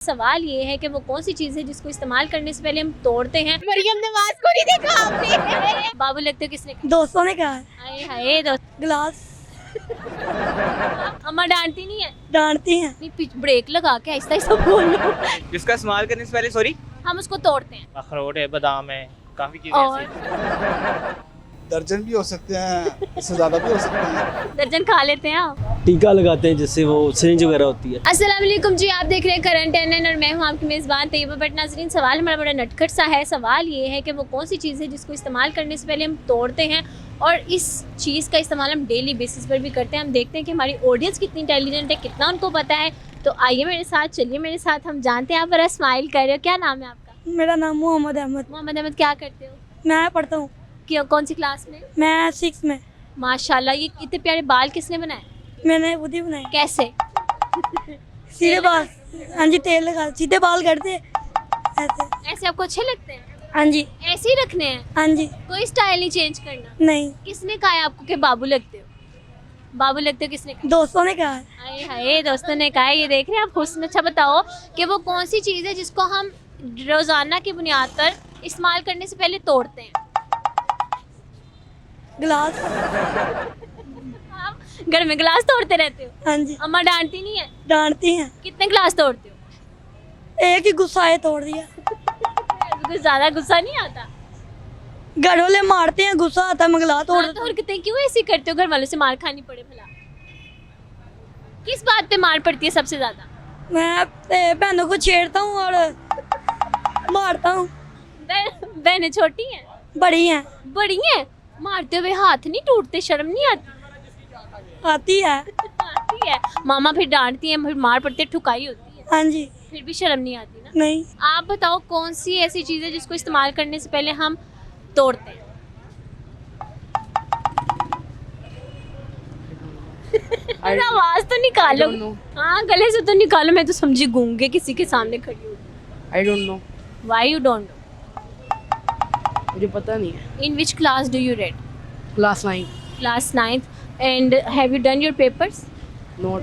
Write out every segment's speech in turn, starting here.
सवाल ये है कि वो कौन सी चीज़ है जिसको इस्तेमाल करने से पहले हम तोड़ते हैं। मरियम नवाज को नहीं देखा आपने? बाबू लगते हो किसने? दोस्तों ने कहा। हाय हाय दोस्त। गिलास। अम्मा डांटती नहीं है? डांटती हैं। ब्रेक लगा के आहिस्ता आहिस्ता बोल लो। जिसका इस्तेमाल करने से पहले सॉरी हम उसको तोड़ते हैं। अखरोट है, बादाम है, काफी चीजें और ऐसी। दर्जन भी हो सकते हैं, इससे ज़्यादा भी हो सकते हैं। दर्जन खा लेते हैं आप? टीका लगाते हैं जिससे वो सिरिंज वगैरह होती है। अस्सलाम वालेकुम जी, आप देख रहे हैं करंट एनएन और मैं हूं आपकी मेज़बान तैयबा। बट नाज़रीन, सवाल हमारा बड़ा नटखट सा है। सवाल ये है कि वो कौन सी चीज़ है जिसको इस्तेमाल करने से पहले हम तोड़ते हैं और इस चीज़ का इस्तेमाल हम डेली बेसिस पर भी करते हैं। हम देखते हैं कि हमारी ऑडियंस कितनी इंटेलिजेंट है, कितना उनको पता है। तो आइए मेरे साथ, चलिए मेरे साथ, हम जानते हैं। आप बड़ा स्माइल कर रहे हो, क्या नाम है आपका? मेरा नाम मोहम्मद अहमद। मोहम्मद अहमद, क्या करते हो? मैं पढ़ता हूँ। कौन सी क्लास में? मैं 6 में। माशाल्लाह, ये इतने प्यारे बाल किसने बनाए? मैंने खुद ही बनाए। कैसे? सीधे बाल। हाँ जी, तेल लगा सीधे बाल करते ऐसे। ऐसे आपको अच्छे लगते हैं? हाँ जी। ऐसे ही रखने हैं? हाँ जी। कोई स्टाइल नहीं चेंज करना? नहीं। किसने कहा है आपको कि बाबू लगते हो? बाबू लगते हो किसने कहा? दोस्तों ने कहा। हाय हाय दोस्तों ने कहा है। ये देख रहे हैं आप हुस्न। अच्छा बताओ कि वो कौन सी चीज़ है जिसको हम रोज़ाना की बुनियाद पर इस्तेमाल करने से पहले तोड़ते हैं? गिलास। आप घर में गिलास तोड़ते रहते हो? हाँ जी। अम्मा डांटती नहीं है? डांटती हैं। कितने गिलास तोड़ते हो? एक ही गुस्सा है, तोड़ दिया। कुछ ज़्यादा गुस्सा नहीं आता? घर वाले मारते हैं, गुस्सा आता है, मैं गिलास तोड़ देता हूँ। तोड़ते क्यों ऐसे करते हो? घर वालों से मार खानी पड़े भला? किस बात पे मार पड़ती है सबसे ज़्यादा? मैं बहनों को छेड़ता हूँ और मारता हूँ। बहनें छोटी हैं? बड़ी हैं। बड़ी हैं? मारते हुए हाथ नहीं टूटते? शर्म नहीं आती? आती है। आती है। मामा फिर डांटती हैं, फिर मार पड़ती है, ठुकाई होती है, हाँ जी। फिर भी शर्म नहीं आती ना? नहीं। आप बताओ कौन सी ऐसी चीज़ है जिसको इस्तेमाल करने से पहले हम तोड़ते हैं? अरे आवाज तो निकालो। हाँ, गले से तो निकालो। मैं तो समझी गूंगे किसी के सामने खड़ी हूँ। I don't know. Why you don't know? मुझे पता नहीं है। In which class do you read? Class 9। Class 9th। And have you done your papers? Not.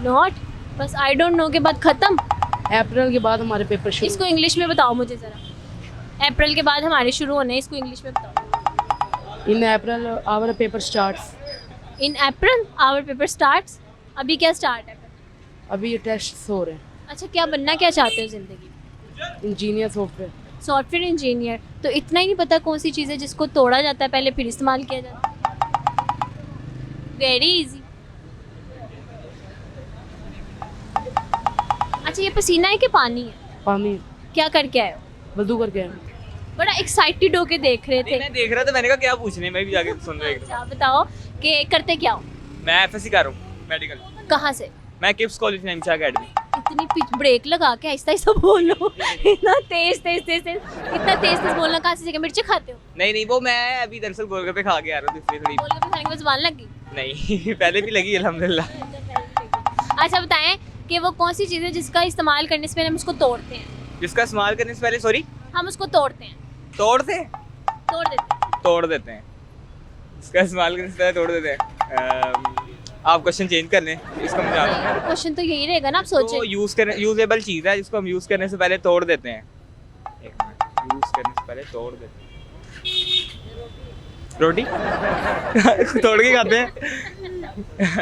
Not? बस आई डोंट नो के बाद खत्म? अप्रैल के बाद हमारे पेपर शुरू। इसको इंग्लिश में बताओ मुझे ज़रा। अप्रैल के बाद हमारे शुरू होने हैं, इसको इंग्लिश में बताओ। In April our paper starts. In April our paper starts. अभी क्या स्टार्ट है? अभी ये टेस्ट हो रहे हैं। अच्छा, क्या बनना क्या चाहते हो ज़िंदगी में? Engineer software. Software engineer. तो इतना ही नहीं पता कौन सी चीज़ है जिसको तोड़ा जाता है पहले, फिर इस्तेमाल किया जाता है? Very easy. अच्छा, ये पसीना है कि पानी है? पानी। क्या करके आए हो? वजू करके आए। बड़ा एक्साइटेड होके देख रहे थे। मैं देख रहा था, मैंने कहा क्या पूछने, मैं भी जाके सुन रहा अच्छा बताओ कि करते क्या हो? मैं एफएससी कर रहा हूँ, मेडिकल। कहाँ से? मैं किप्स कॉलेज नेमचा एकेडमी। इतनी ब्रेक लगा के आहिस्ता आहिस्ता बोलो। इतना तेज इतना तेज बोलना कहाँ से सीखा? मिर्ची खाते हो? नहीं, वो मैं अभी दरअसल गोलगप्पे खा के आ रहा हूँ, इसलिए थोड़ी। गोलगप्पे खाने के बाद जुबान लग गई? नहीं पहले भी लगी अल्हम्दुलिल्लाह। अच्छा बताएं कि वो कौन सी चीज़ है जिसका इस्तेमाल करने से पहले हम उसको तोड़ते हैं? जिसका इस्तेमाल करने से पहले सॉरी हम उसको तोड़ते हैं। तोड़ देते हैं। इसका इस्तेमाल करने से पहले तोड़ देते हैं। आप क्वेश्चन चेंज कर लें, इसका मुझे आता क्वेश्चन तो यही रहेगा ना, आप सोचें। तो यूजेबल चीज़ है जिसको हम यूज़ करने से पहले तोड़ देते हैं। एक मिनट, यूज़ करने से पहले तोड़ देते हैं। रोटी तोड़ के खाते हैं।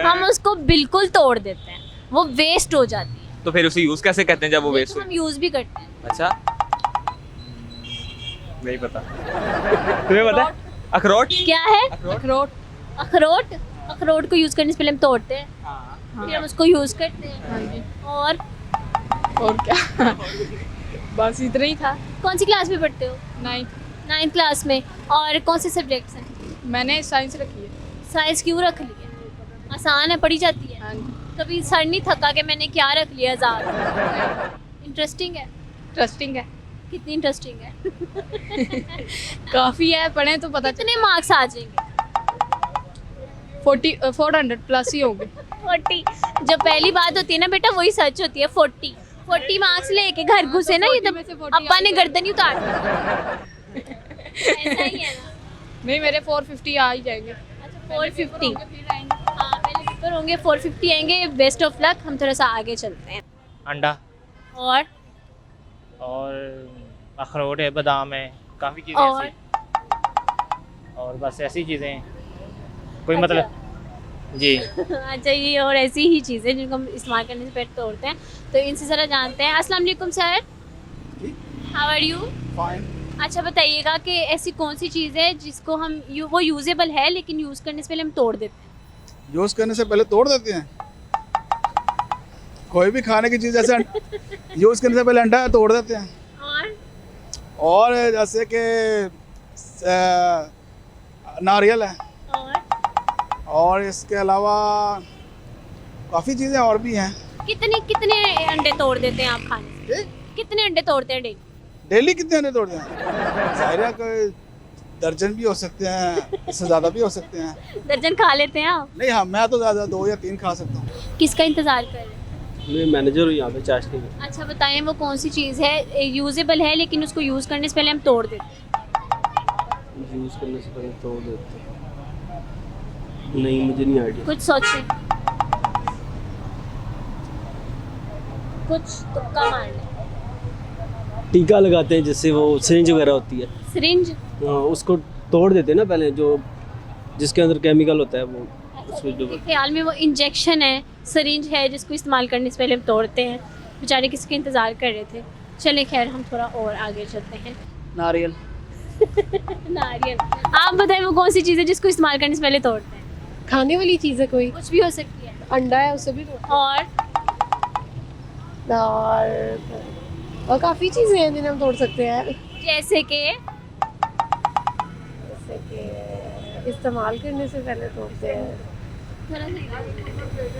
हम उसको बिल्कुल तोड़ देते हैं, वो वेस्ट हो जाती है। तो फिर उसे यूज़ कैसे करते हैं जब वो वेस्ट तो हो? हम यूज़ भी करते हैं। अच्छा, नहीं पता। तुम्हें पता है? अखरोट। क्या है? अखरोट। अखरोट को यूज़ करने से पहले हम तोड़ते हैं, फिर हम उसको यूज़ करते हैं। हाँ जी। और क्या? बस इतना ही था। कौन सी क्लास में पढ़ते हो? 9th। 9th क्लास में। और कौन से सब्जेक्ट्स हैं? मैंने साइंस रखी है। साइंस क्यों रख ली है? आसान है, पढ़ी जाती है? हाँ जी। कभी सर नहीं थका कि मैंने क्या रख लिया ज़्यादा? इंटरेस्टिंग है? इंटरेस्टिंग है। कितनी इंटरेस्टिंग है? काफ़ी है, पढ़ें तो पता कितने मार्क्स आ जाएंगे? 400 प्लस ही होंगे। 40। जो पहली बात होती है ना बेटा, वही सच होती है। 40 मार्क्स लेके घर घुसे ना, ये तो 40 में से 40 अब्बा ने आ गर्दन ही उतार दी। ऐसा ही है ना? नहीं, मेरे 450 आ ही जाएंगे। अच्छा, 450। हाँ, पहले पेपर होंगे, 450 आएंगे। Best of luck. हम थोड़ा सा आगे चलते हैं। अंडा। और अखरोट है, बादाम है, काफ़ी चीज़ें और? ऐसी। और बस ऐसी चीज़ें हैं। कोई अच्छा। मतलब जी। अच्छा, ये और ऐसी ही चीज़ें जिनको हम इस्तेमाल करने से पहले तोड़ते हैं, तो इनसे ज़रा जानते हैं। अस्सलाम वालेकुम sir, how are you? Fine. अच्छा बताइएगा कि ऐसी कौन सी चीज़ है जिसको हम वो यूजेबल है लेकिन यूज़ करने से पहले हम तोड़ देते हैं? यूज़ करने से पहले तोड़ देते हैं। कोई भी खाने की चीज़ जैसे यूज़ करने से पहले अंडा तोड़ देते हैं। और जैसे कि नारियल है। और इसके अलावा काफ़ी चीज़ें और भी हैं। कितने कितने अंडे तोड़ देते हैं आप खाने से? कितने अंडे तोड़ते हैं डेली? डेली कितने अंडे तोड़ते हैं? ज़ाहिर है कोई दर्जन भी हो सकते हैं, इससे ज़्यादा भी हो सकते हैं। दर्जन खा लेते हैं आप? नहीं, हाँ, मैं तो ज़्यादा 2 या 3 खा सकता हूँ। किसका इंतज़ार कर रहे हैं? मैं मैनेजर हूँ यहाँ पे चाशनी में। अच्छा बताएं, वो कौन सी चीज़ है यूजेबल है लेकिन उसको यूज़ करने से पहले हम तोड़ देते हैं? यूज़ करने से पहले तोड़ देते हैं। नहीं, मुझे नहीं आइडिया। कुछ सोचें, कुछ तुक्का मार लें। टीका लगाते हैं जिससे वो सिरिंज वगैरह होती है, सिरिंज? हाँ, उसको तोड़ देते हैं ना पहले, जो जिसके अंदर केमिकल होता है वो उसको जो मेरे ख्याल में वो इंजेक्शन है, सिरिंज है जिसको इस्तेमाल करने से पहले हम तोड़ते हैं। बेचारे किसके इंतज़ार कर रहे थे। चलें खैर, हम थोड़ा और आगे चलते हैं। नारियल। नारियल। आप बताएं वो कौन सी चीज़ है जिसको इस्तेमाल करने से पहले तोड़ते हैं? खाने वाली चीज़ है कोई, कुछ भी हो सकती है। अंडा है उसे भी और और काफ़ी चीज़ें हैं जिन्हें हम तोड़ सकते हैं, जैसे कि जैसे कि इस्तेमाल करने से पहले तोड़ते हैं।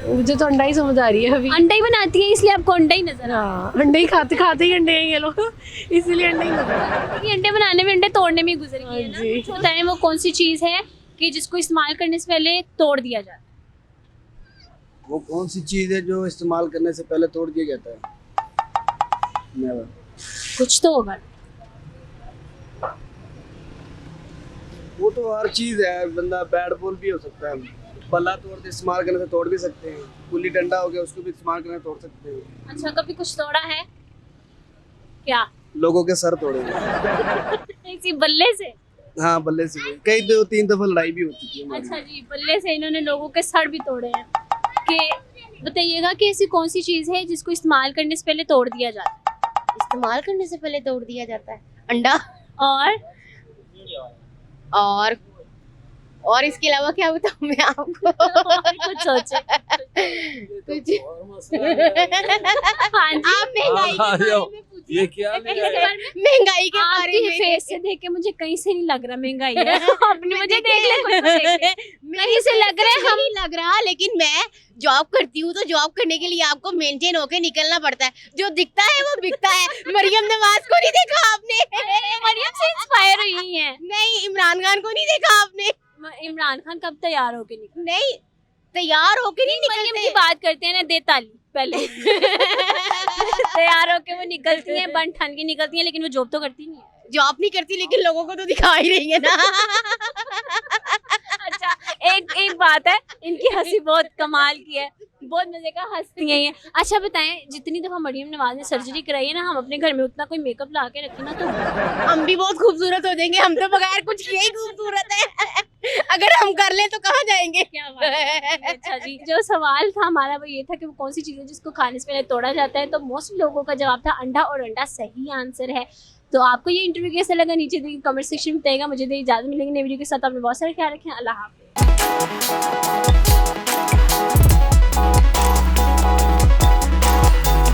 मुझे तो अंडा ही समझ आ रही है अभी। अंडा ही बनाती है इसलिए आपको अंडा ही नजर आ रहा हाँ, अंडे ही खाते खाते ही अंडे हैं ये लोग, इसीलिए अंडे ही नजर आ रहा है। है। ये अंडे बनाने में अंडे तोड़ने में ही गुजर गई है ना। जी। कुछ बताएं वो कौन सी चीज़ है कि जिसको इस्तेमाल करने से पहले तोड़ दिया जाता है? वो कौन सी चीज़ है जो इस्तेमाल करने से पहले तोड़ दिया जाता है? नेवर। कुछ तो होगा। वो तो हर चीज़ है, बंदा बैट बॉल भी हो सकता है, बल्ला तोड़ के इस्तेमाल करने से तोड़ भी सकते हैं, गुल्ली डंडा हो गया उसको भी इस्तेमाल करने से तोड़ सकते हैं। अच्छा, कभी कुछ तोड़ा है क्या? लोगों के सर तोड़े हैं। इसी बल्ले से? हाँ, बल्ले से भी। कई 2-3 दफा लड़ाई भी हो चुकी है हमारी। अच्छा जी, बल्ले से इन्होंने लोगों के सर भी तोड़े हैं। कि बताइएगा कि ऐसी कौन सी चीज़ है जिसको इस्तेमाल करने से पहले तोड़ दिया जाता है? इस्तेमाल करने से पहले तोड़ दिया जाता है अंडा। और इसके अलावा क्या बताऊं मैं आपको? और कुछ सोचे। कुछ हाँ जी। आप महंगाई के बारे में पूछिए। ये क्या महंगाई के बारे आपके में फेस से देख के मुझे कहीं से नहीं लग रहा महंगाई है। आपने मुझे देख ले, खुद को देख ले। कहीं से लग रहा है हम नहीं लग रहा, लेकिन मैं जॉब करती हूँ तो जॉब करने के लिए आपको मेंटेन होके निकलना पड़ता है। जो दिखता है वो बिकता है। मरियम नवाज को नहीं देखा आपने? मरियम से इंस्पायर हुई हैं। नहीं, इमरान खान को नहीं देखा आपने? इमरान खान कब तैयार होके निकले? नहीं, तैयार होके नहीं मरियम की निकलते। बात करते हैं ना, दे ताली पहले। तैयार होके वो निकलती हैं, बन ठन के निकलती हैं, लेकिन वो जॉब तो करती नहीं है। जॉब नहीं करती लेकिन लोगों को तो दिखा ही रही है ना। अच्छा, एक बात है, इनकी हंसी बहुत कमाल की है, बहुत मजे का हंसती हैं ये। अच्छा बताएं, जितनी दफा मरियम नवाज ने सर्जरी कराई है ना, हम अपने घर में उतना कोई मेकअप ला के रखें ना तो हम भी बहुत खूबसूरत हो जाएंगे। हम तो बगैर कुछ किए ही खूबसूरत है। अगर हम कर लें तो कहाँ जाएंगे? क्या बात है। अच्छा जी, जो सवाल था हमारा वो ये था कि वो कौन सी चीज़ है जिसको खाने से पहले तोड़ा जाता है, तो मोस्ट लोगों का जवाब था अंडा, और अंडा सही आंसर है। तो आपको ये इंटरव्यू कैसा लगा नीचे देखिए कमेंट सेक्शन में बताइएगा। मुझे इजाज़त मिलेगी नई वीडियो के साथ। आपने बहुत सारा ख्याल रखें। अल्लाह हाफ़िज़।